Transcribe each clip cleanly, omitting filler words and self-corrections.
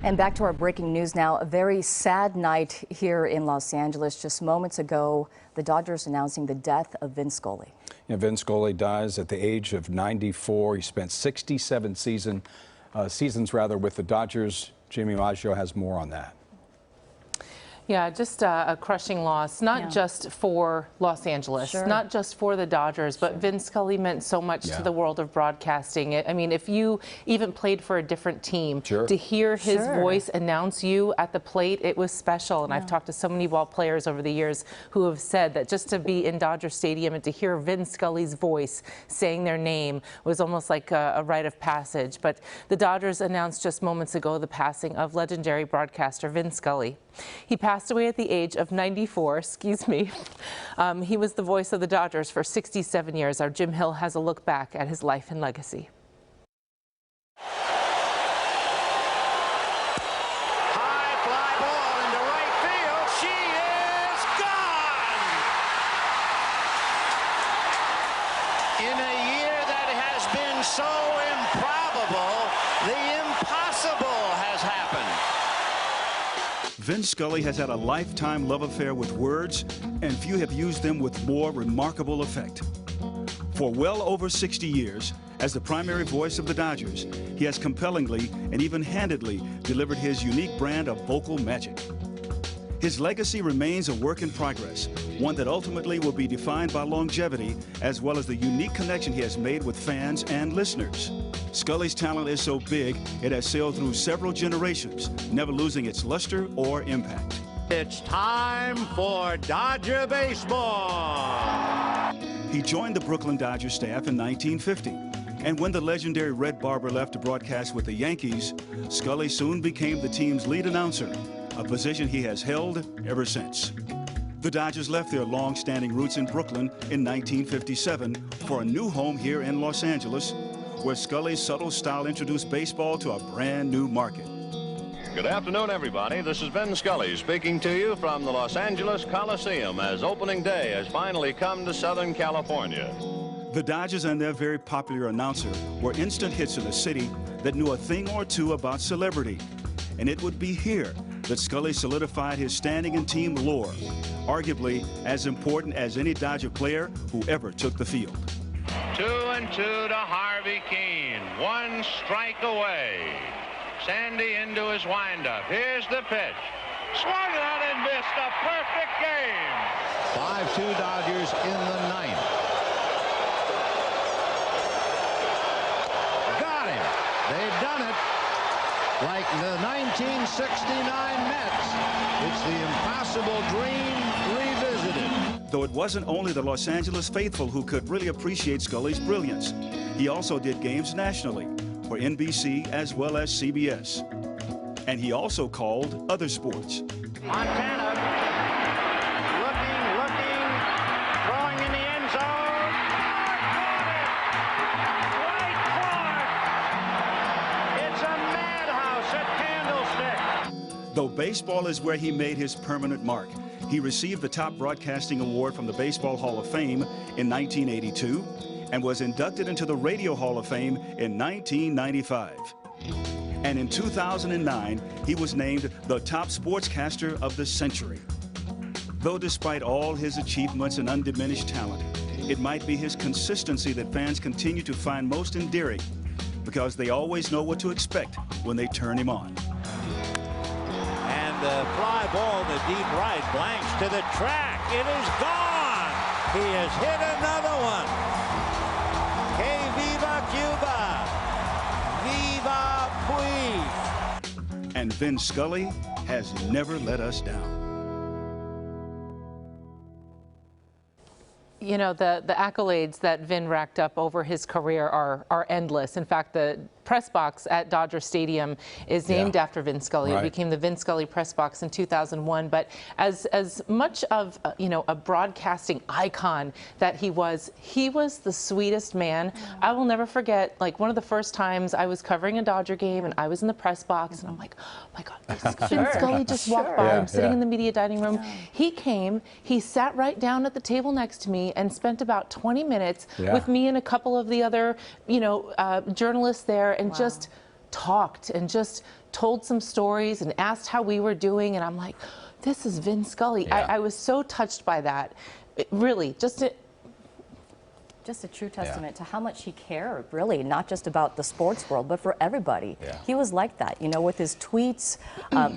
And back to our breaking news now. A very sad night here in Los Angeles. Just moments ago, the Dodgers announcing the death of Vin Scully. Yeah, Vin Scully dies at the age of 94. He spent 67 seasons with the Dodgers. Jamie Maggio has more on that. Yeah, just a crushing loss, not just for Los Angeles, not just for the Dodgers, but Vin Scully meant so much to the world of broadcasting. I mean, if you even played for a different team, to hear his voice announce you at the plate, it was special. And I've talked to so many ball players over the years who have said that just to be in Dodger Stadium and to hear Vin Scully's voice saying their name was almost like a rite of passage. But the Dodgers announced just moments ago the passing of legendary broadcaster Vin Scully. He passed away at the age of 94, excuse me. He was the voice of the Dodgers for 67 years. Our Jim Hill has a look back at his life and legacy. High fly ball into right field. She is gone! In a year that has been so improbable, the impossible has happened. Vin Scully has had a lifetime love affair with words, and few have used them with more remarkable effect. For well over 60 years, as the primary voice of the Dodgers, he has compellingly and even handedly delivered his unique brand of vocal magic. His legacy remains a work in progress, one that ultimately will be defined by longevity, as well as the unique connection he has made with fans and listeners. Scully's talent is so big, it has sailed through several generations, never losing its luster or impact. It's time for Dodger baseball. He joined the Brooklyn Dodgers staff in 1950, and when the legendary Red Barber left to broadcast with the Yankees, Scully soon became the team's lead announcer, a position he has held ever since. The Dodgers left their long-standing roots in Brooklyn in 1957 for a new home here in Los Angeles, where Scully's subtle style introduced baseball to a brand new market. Good afternoon, everybody. This is Vin Scully speaking to you from the Los Angeles Coliseum as opening day has finally come to Southern California. The Dodgers and their very popular announcer were instant hits in a city that knew a thing or two about celebrity. And it would be here that Scully solidified his standing in team lore, arguably as important as any Dodger player who ever took the field. 2-2 to Harvey Keene. One strike away. Sandy into his windup. Here's the pitch. Swung on and missed. A perfect game. 5-2 Dodgers in the ninth. Got him. They've done it. Like the 1969 Mets. It's the impossible dream revisited. Though it wasn't only the Los Angeles faithful who could really appreciate Scully's brilliance. He also did games nationally for NBC as well as CBS. And he also called other sports. Montana looking, throwing in the end zone. Right court. It's a madhouse at Candlestick. Though baseball is where he made his permanent mark, he received the top broadcasting award from the Baseball Hall of Fame in 1982 and was inducted into the Radio Hall of Fame in 1995. And in 2009, he was named the top sportscaster of the century. Though despite all his achievements and undiminished talent, it might be his consistency that fans continue to find most endearing because they always know what to expect when they turn him on. The fly ball to deep right, blanks to the track. It is gone. He has hit another one. Que viva Cuba. Viva Puig. And Vin Scully has never let us down. You know, the accolades that Vin racked up over his career are endless. In fact, the press box at Dodger Stadium is named after Vin Scully. It became the Vin Scully press box in 2001. But as much of a broadcasting icon that he was the sweetest man. I will never forget, like, one of the first times I was covering a Dodger game and I was in the press box and I'm like, oh my God, Vin Scully just walked by. I'm sitting in the media dining room. He came, he sat right down at the table next to me and spent about 20 minutes with me and a couple of the other, journalists there, and just talked and just told some stories and asked how we were doing, and I'm like, this is Vin Scully. Yeah. I was so touched by that. Really, just a true testament to how much he cared, really, not just about the sports world, but for everybody. Yeah. He was like that, you know, with his tweets.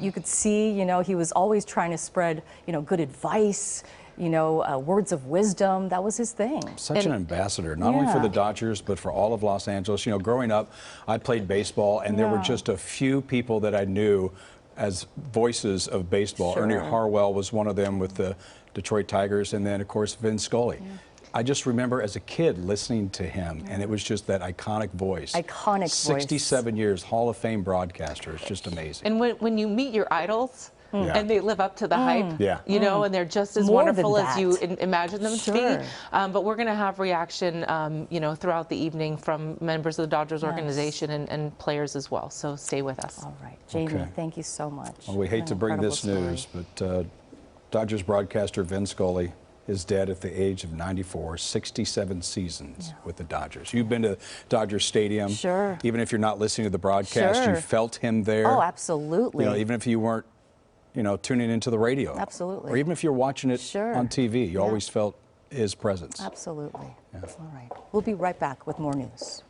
You could see, you know, he was always trying to spread, you know, good advice, you know, words of wisdom. That was his thing. Such an ambassador, not only for the Dodgers, but for all of Los Angeles. You know, growing up, I played baseball, and there were just a few people that I knew as voices of baseball. Sure. Ernie Harwell was one of them with the Detroit Tigers, and then, of course, Vin Scully. Yeah. I just remember as a kid listening to him, and it was just that iconic voice. Iconic voice. 67 years, Hall of Fame broadcaster. It's just amazing. And when you meet your idols, and they live up to the hype, you know, and they're just as More wonderful than as you imagine them to be. But we're going to have reaction, you know, throughout the evening from members of the Dodgers organization and players as well. So stay with us. All right. Jamie, thank you so much. Well, we hate to bring this news, but Dodgers broadcaster Vin Scully is dead at the age of 94, 67 seasons with the Dodgers. You've been to Dodger Stadium. Sure. Even if you're not listening to the broadcast, you felt him there. Oh, absolutely. You know, even if you weren't, you know, tuning into the radio. Absolutely. Or even if you're watching it on TV, you always felt his presence. Absolutely. All right. We'll be right back with more news.